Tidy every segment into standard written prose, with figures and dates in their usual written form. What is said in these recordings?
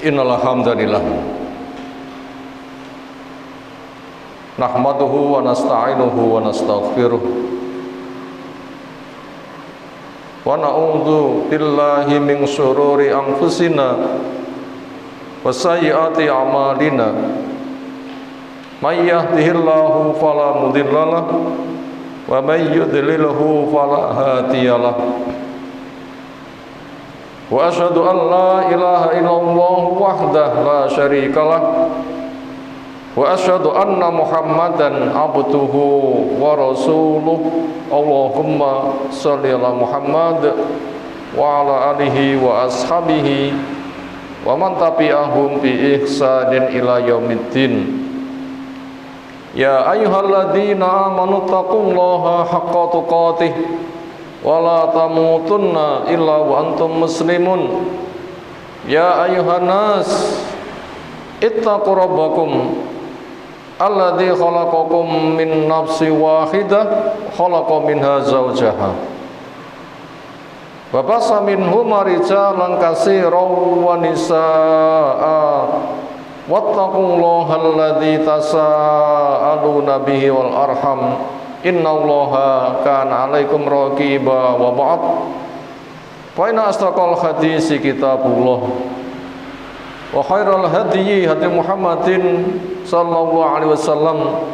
Innal hamdalillah nahmaduhu wa nasta'inuhu wa nastaghfiruh wa na'udzu billahi min syururi anfusina wa sayyiati a'malina may yahdihillahu fala mudhillalah wa may yudlilhu fala hadiyalah. Wa asyhadu an la ilaha illallah wahdahu la syarikalah wa asyhadu anna Muhammadan abduhu wa rasuluh. Allahumma shalli ala Muhammad wa ala alihi wa ashabihi wa man tabi'ahum bi ihsanin ila yaumiddin. Ya ayyuhalladzina amanu taqullaha haqqa tuqatih wa la tamutunna illa wa antum muslimun. Ya ayyuhan nas ittaqu rabbakum alladzi khalaqakum min nafsin wahidah khalaqa minha zawjaha wa bassa minhuma rijalan katsiran wa nisaa'a wattaqullaha alladzi tasaaluna bihi wal arham innallaha kana 'alaikum raqiba. Wa ba'd, fa inna asdaqal hadisi kitabullah wa khairal hadyi hadi Muhammadin sallallahu alaihi wasallam,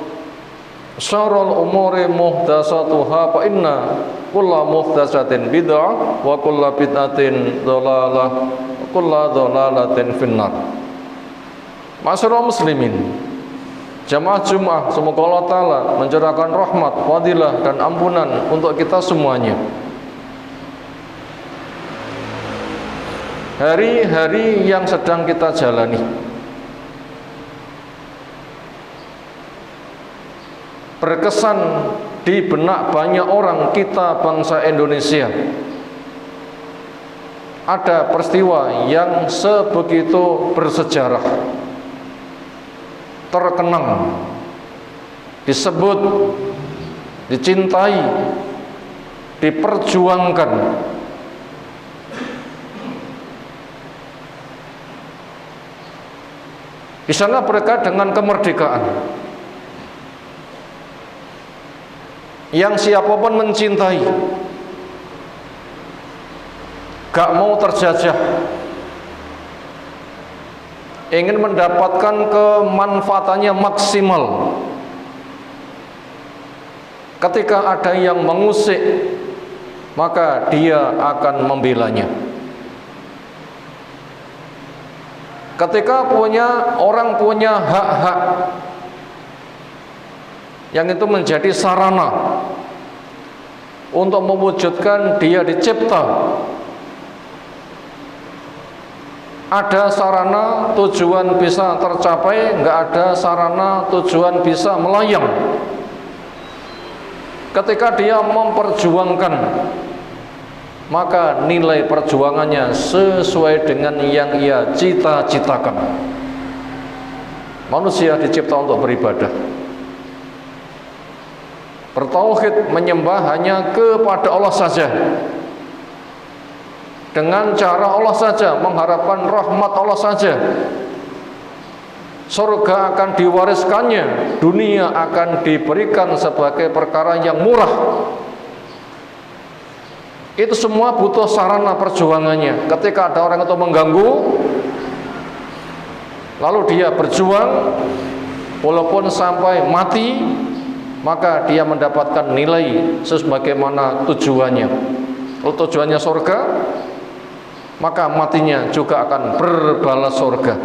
syarrul umuri muhdatsatuha, fa inna kulla muhdatsatin bid'ah wa kulla bid'atin dhalalah wa kulla dhalalatin finnar. Ma'asyiral muslimin, jamaah Jumat, semoga Allah Ta'ala mencurahkan rahmat, fadilah dan ampunan untuk kita semuanya. Hari-hari yang sedang kita jalani berkesan di benak banyak orang kita bangsa Indonesia. Ada peristiwa yang sebegitu bersejarah, terkenang, disebut, dicintai, diperjuangkan. Di sana berkait dengan kemerdekaan yang siapapun mencintai, gak mau terjajah, ingin mendapatkan kemanfaatannya maksimal. Ketika ada yang mengusik, maka dia akan membelanya. Ketika orang punya hak-hak yang itu menjadi sarana untuk mewujudkan dia dicipta, ada sarana tujuan bisa tercapai, enggak ada sarana tujuan bisa melayang. Ketika dia memperjuangkan, maka nilai perjuangannya sesuai dengan yang ia cita-citakan. Manusia dicipta untuk beribadah, bertauhid, menyembah hanya kepada Allah saja, dengan cara Allah saja, mengharapkan rahmat Allah saja. Surga akan diwariskannya, dunia akan diberikan sebagai perkara yang murah. Itu semua butuh sarana perjuangannya. Ketika ada orang itu mengganggu, lalu dia berjuang walaupun sampai mati, maka dia mendapatkan nilai sebagaimana tujuannya. Kalau tujuannya surga, maka matinya juga akan berbalas surga.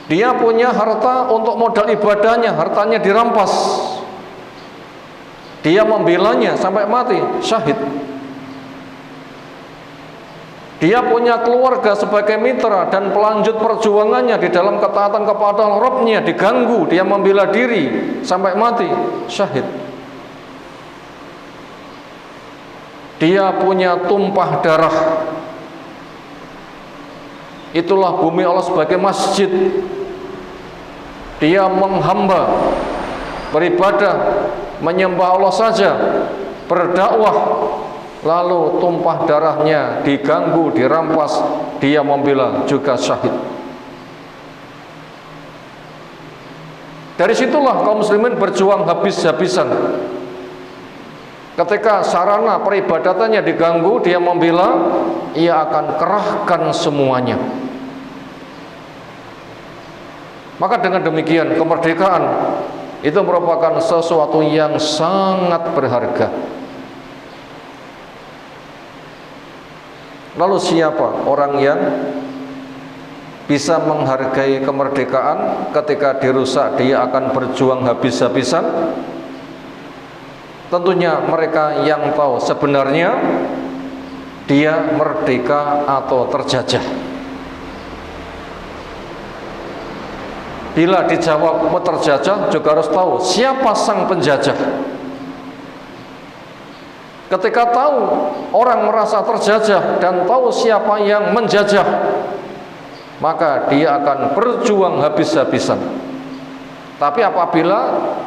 Dia punya harta untuk modal ibadahnya, hartanya dirampas, dia membelanya sampai mati, syahid. Dia punya keluarga sebagai mitra dan pelanjut perjuangannya di dalam ketaatan kepada Rabb-nya diganggu, dia membela diri sampai mati, syahid. Dia punya tumpah darah, itulah bumi Allah sebagai masjid. Dia menghamba, beribadah, menyembah Allah saja, berdakwah, lalu tumpah darahnya, diganggu, dirampas, dia membela juga syahid. Dari situlah kaum muslimin berjuang habis-habisan. Ketika sarana peribadatannya diganggu, dia membela, ia akan kerahkan semuanya. Maka dengan demikian kemerdekaan itu merupakan sesuatu yang sangat berharga. Lalu siapa orang yang bisa menghargai kemerdekaan? Ketika dirusak dia akan berjuang habis-habisan. Tentunya mereka yang tahu sebenarnya dia merdeka atau terjajah. Bila dijawab terjajah, juga harus tahu siapa sang penjajah. Ketika tahu orang merasa terjajah dan tahu siapa yang menjajah, maka dia akan berjuang habis-habisan. Tapi apabila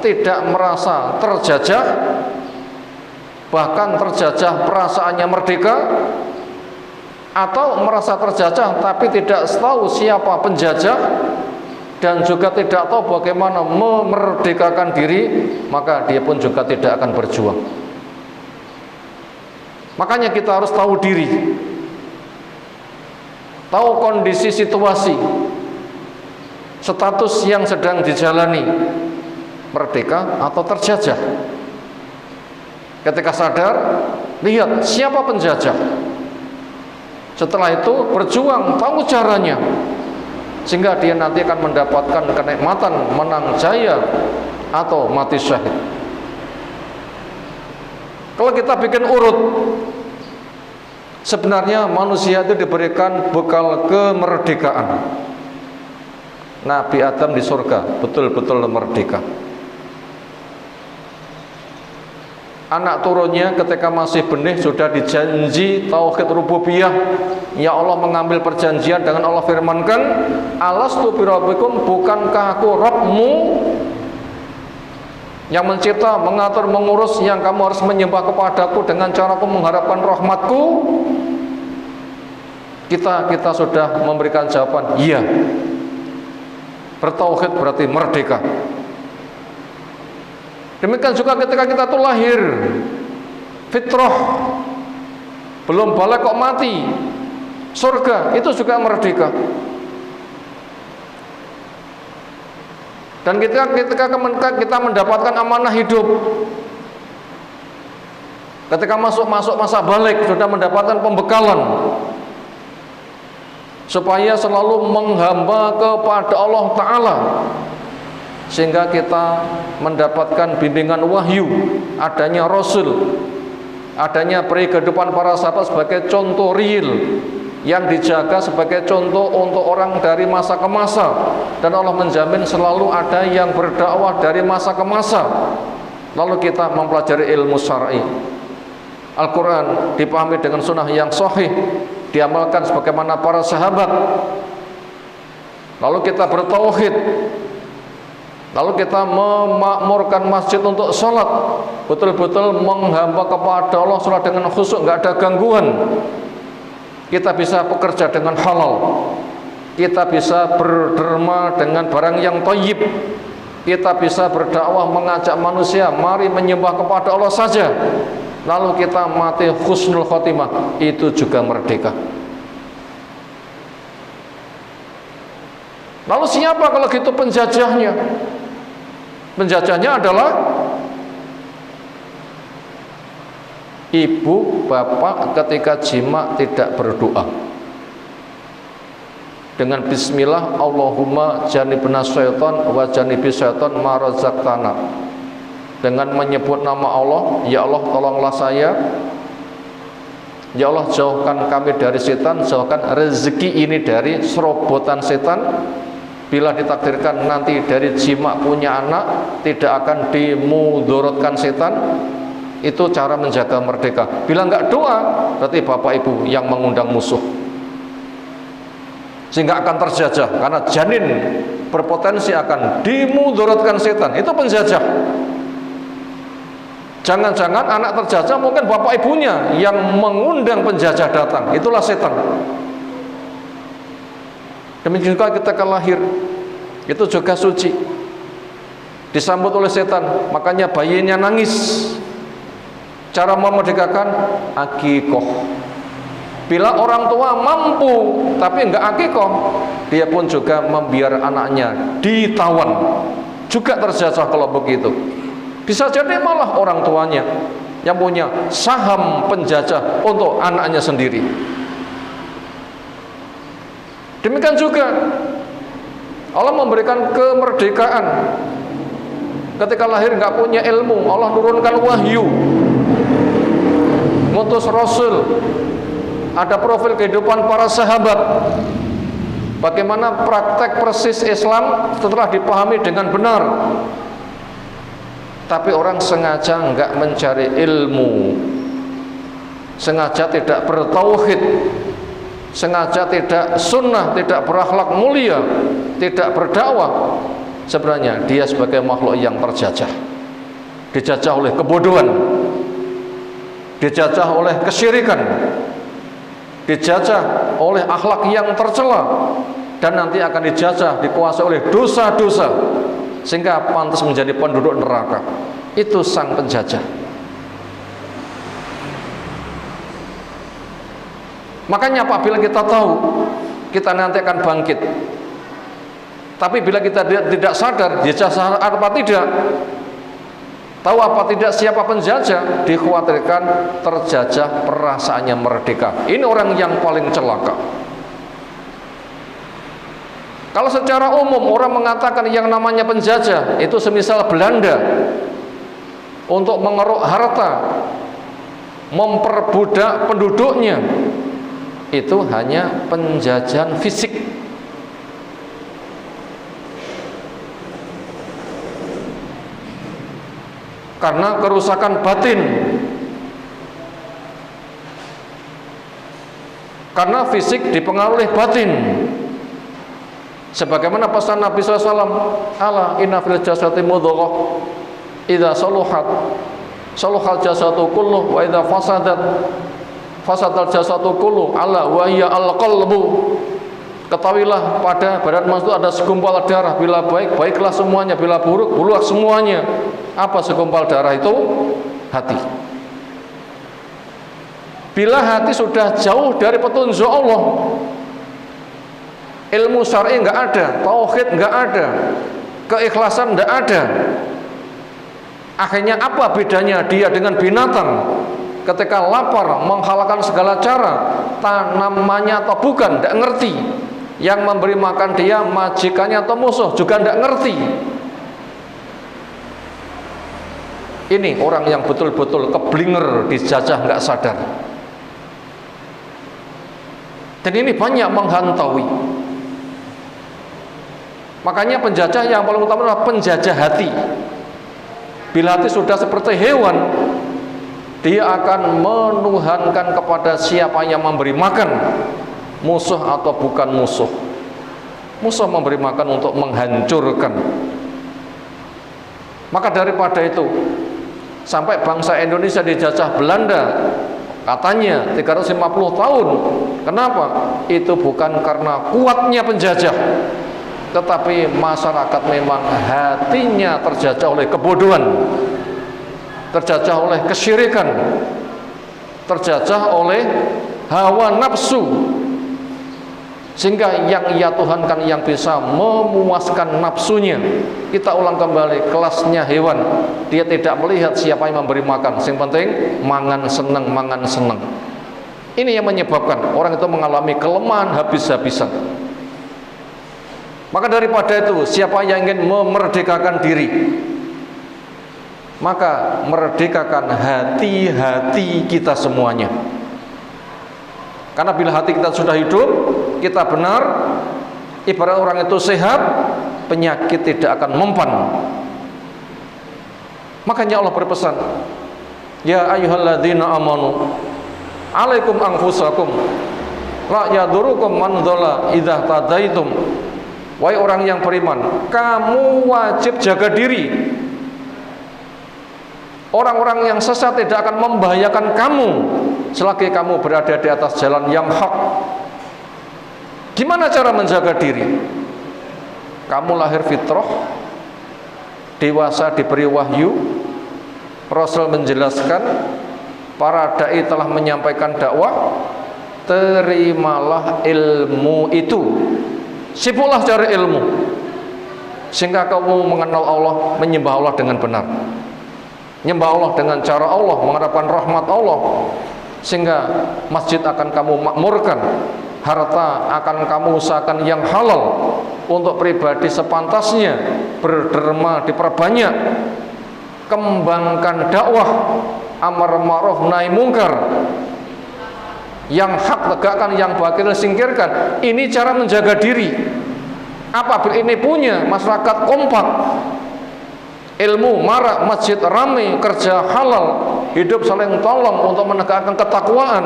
tidak merasa terjajah, bahkan terjajah perasaannya merdeka, atau merasa terjajah tapi tidak tahu siapa penjajah dan juga tidak tahu bagaimana memerdekakan diri, maka dia pun juga tidak akan berjuang. Makanya kita harus tahu diri, tahu kondisi situasi, status yang sedang dijalani, merdeka atau terjajah. Ketika sadar, lihat siapa penjajah. Setelah itu berjuang, tahu caranya, sehingga dia nanti akan mendapatkan kenikmatan menang jaya atau mati syahid. Kalau kita bikin urut, sebenarnya manusia itu diberikan bekal kemerdekaan. Nabi Adam di surga betul-betul merdeka. Anak turunnya ketika masih benih sudah dijanji tauhid rububiyah. Ya Allah mengambil perjanjian dengan Allah firmankan, alastu birabbikum, bukankah aku Rabbmu yang mencipta, mengatur, mengurus, yang kamu harus menyembah kepadaku dengan cara aku mengharapkan rahmatku? Kita sudah memberikan jawaban iya. Bertauhid berarti merdeka. Demikian juga ketika kita tuh lahir, fitrah, belum balik kok mati, surga, itu juga merdeka. Dan ketika kita mendapatkan amanah hidup, ketika masuk masa balik sudah mendapatkan pembekalan supaya selalu menghamba kepada Allah Ta'ala, sehingga kita mendapatkan bimbingan wahyu, adanya Rasul, adanya peri kehidupan para sahabat sebagai contoh real yang dijaga sebagai contoh untuk orang dari masa ke masa, dan Allah menjamin selalu ada yang berdakwah dari masa ke masa. Lalu kita mempelajari ilmu syar'i, Al-Quran dipahami dengan sunnah yang sahih, diamalkan sebagaimana para sahabat. Lalu kita bertauhid, lalu kita memakmurkan masjid untuk sholat, betul-betul menghamba kepada Allah, sholat dengan khusyuk, nggak ada gangguan. Kita bisa bekerja dengan halal, kita bisa berderma dengan barang yang thayyib, kita bisa berdakwah mengajak manusia mari menyembah kepada Allah saja, lalu kita mati husnul khotimah, itu juga merdeka. Lalu siapa kalau gitu penjajahnya? Penjajahnya adalah ibu bapak ketika jima tidak berdoa dengan bismillah, Allahumma janibna syaitan wa janibi syaitan ma razaqtana, dengan menyebut nama Allah, ya Allah tolonglah saya, ya Allah jauhkan kami dari setan, jauhkan rezeki ini dari serobotan setan. Bila ditakdirkan nanti dari jima punya anak, tidak akan dimudorotkan setan. Itu cara menjaga merdeka. Bila enggak doa, berarti bapak ibu yang mengundang musuh, sehingga akan terjajah, karena janin berpotensi akan dimudorotkan setan. Itu penjajah. Jangan-jangan anak terjajah mungkin bapak ibunya yang mengundang penjajah datang. Itulah setan. Demikian juga ketika lahir, itu juga suci, disambut oleh setan. Makanya bayinya nangis. Cara memerdekakan akikoh. Bila orang tua mampu tapi enggak akikoh, dia pun juga membiarkan anaknya ditawan. Juga terjajah kalau begitu. Bisa jadi malah orang tuanya yang punya saham penjajah untuk anaknya sendiri. Demikian juga Allah memberikan kemerdekaan. Ketika lahir nggak punya ilmu, Allah turunkan wahyu, ngutus Rasul, ada profil kehidupan para sahabat, bagaimana praktek persis Islam setelah dipahami dengan benar. Tapi orang sengaja enggak mencari ilmu, sengaja tidak bertauhid, sengaja tidak sunnah, tidak berakhlak mulia, tidak berdakwah. Sebenarnya dia sebagai makhluk yang terjajah, dijajah oleh kebodohan, dijajah oleh kesyirikan, dijajah oleh akhlak yang tercela, dan nanti akan dijajah, dikuasai oleh dosa-dosa, sehingga pantas menjadi penduduk neraka. Itu sang penjajah. Makanya apabila kita tahu kita nanti akan bangkit, tapi bila kita tidak sadar dijajah apa tidak, tahu apa tidak siapa penjajah, dikhawatirkan terjajah perasaannya merdeka. Ini orang yang paling celaka. Kalau secara umum orang mengatakan yang namanya penjajah itu semisal Belanda untuk mengeruk harta, memperbudak penduduknya, itu hanya penjajahan fisik. Karena kerusakan batin, karena fisik dipengaruhi batin. Sebagaimana pesan Nabi SAW, ala inna fil jasadi mudghah idza saluhat saluhal jasadu kulluh wa idza fasadat fasadal jasadu kulluh ala wa hiya al-qalbu. Ketahuilah pada badan manusia ada segumpal darah, bila baik baiklah semuanya, bila buruk buruklah semuanya. Apa segumpal darah itu? Hati. Bila hati sudah jauh dari petunjuk Allah, ilmu syar'i enggak ada, tauhid enggak ada, keikhlasan enggak ada, akhirnya apa bedanya dia dengan binatang? Ketika lapar menghalalkan segala cara, tanamannya atau bukan enggak ngerti, yang memberi makan dia majikannya atau musuh juga enggak ngerti. Ini orang yang betul-betul keblinger, dijajah enggak sadar. Dan ini banyak menghantaui. Makanya penjajah yang paling utama adalah penjajah hati. Bila hati sudah seperti hewan, dia akan menuhankan kepada siapa yang memberi makan, musuh atau bukan musuh. Musuh memberi makan untuk menghancurkan. Maka daripada itu, sampai bangsa Indonesia dijajah Belanda katanya 350 tahun. Kenapa? Itu bukan karena kuatnya penjajah, tetapi masyarakat memang hatinya terjajah oleh kebodohan, terjajah oleh kesyirikan, terjajah oleh hawa nafsu, sehingga yang ia tuhankan yang bisa memuaskan nafsunya. Kita ulang kembali, kelasnya hewan, dia tidak melihat siapa yang memberi makan, yang penting mangan seneng, mangan seneng. Ini yang menyebabkan orang itu mengalami kelemahan habis-habisan. Maka daripada itu, siapa yang ingin memerdekakan diri, maka merdekakan hati-hati kita semuanya. Karena bila hati kita sudah hidup, kita benar, ibarat orang itu sehat, penyakit tidak akan mempan. Makanya Allah berpesan, ya ayyuhalladzina amanu alaikum anfusakum la yadurukum man dhalla idza tadaitum. Wahai orang yang beriman, kamu wajib jaga diri. Orang-orang yang sesat tidak akan membahayakan kamu selagi kamu berada di atas jalan yang hak. Gimana cara menjaga diri? Kamu lahir fitrah, dewasa diberi wahyu, Rasul menjelaskan, para dai telah menyampaikan dakwah, terimalah ilmu itu, sibuklah cari ilmu sehingga kamu mengenal Allah, menyembah Allah dengan benar, menyembah Allah dengan cara Allah, mengharapkan rahmat Allah, sehingga masjid akan kamu makmurkan, harta akan kamu usahakan yang halal untuk pribadi sepantasnya, berderma diperbanyak, kembangkan dakwah, amar ma'ruf nahi mungkar, yang hak tegakkan, yang batil singkirkan. Ini cara menjaga diri. Apabila ini punya, masyarakat kompak, ilmu marak, masjid ramai, kerja halal, hidup saling tolong untuk menegakkan ketakwaan,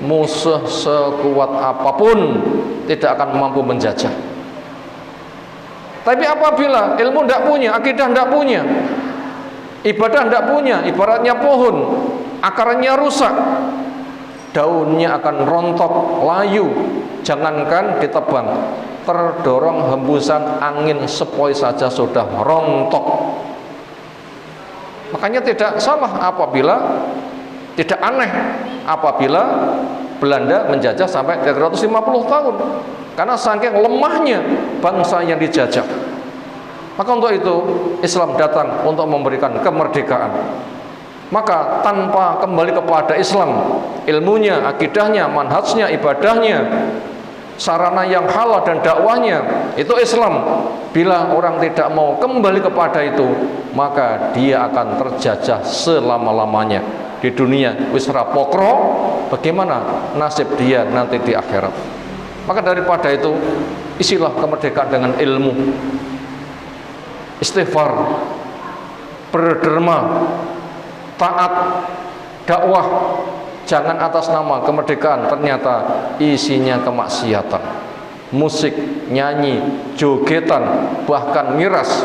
musuh sekuat apapun tidak akan mampu menjajah. Tapi apabila ilmu tidak punya, akidah tidak punya, ibadah tidak punya, ibaratnya pohon, akarnya rusak, daunnya akan rontok, layu, jangankan ditebang, terdorong hembusan angin sepoi saja sudah rontok. Makanya tidak salah apabila, tidak aneh apabila Belanda menjajah sampai 350 tahun, karena saking lemahnya bangsa yang dijajah. Maka untuk itu Islam datang untuk memberikan kemerdekaan. Maka tanpa kembali kepada Islam, ilmunya, akidahnya, manhajnya, ibadahnya, sarana yang halal dan dakwahnya, itu Islam. Bila orang tidak mau kembali kepada itu, maka dia akan terjajah selama-lamanya di dunia. Wis rapokro, bagaimana nasib dia nanti di akhirat? Maka daripada itu, isilah kemerdekaan dengan ilmu, istighfar, berderma, taat, dakwah. Jangan atas nama kemerdekaan ternyata isinya kemaksiatan, musik, nyanyi, jogetan, bahkan miras.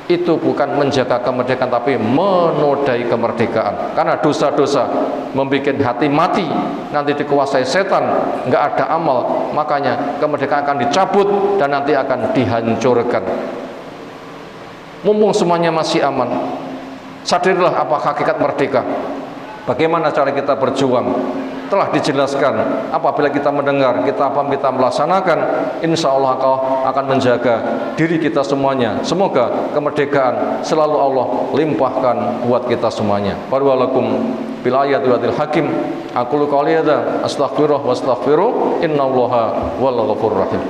Itu bukan menjaga kemerdekaan, tapi menodai kemerdekaan. Karena dosa-dosa membuat hati mati, nanti dikuasai setan, nggak ada amal, makanya kemerdekaan akan dicabut dan nanti akan dihancurkan. Mumpung semuanya masih aman, sadarilah apa hakikat merdeka. Bagaimana cara kita berjuang telah dijelaskan. Apabila kita mendengar, kita paham, kita melaksanakan, insya Allah kau akan menjaga diri kita semuanya. Semoga kemerdekaan selalu Allah limpahkan buat kita semuanya. Barakallahu bil ayatil hakim. Aqulu qouli hadza astaghfirullah wa astaghfiruh, innallaha wal ghafurur rahim.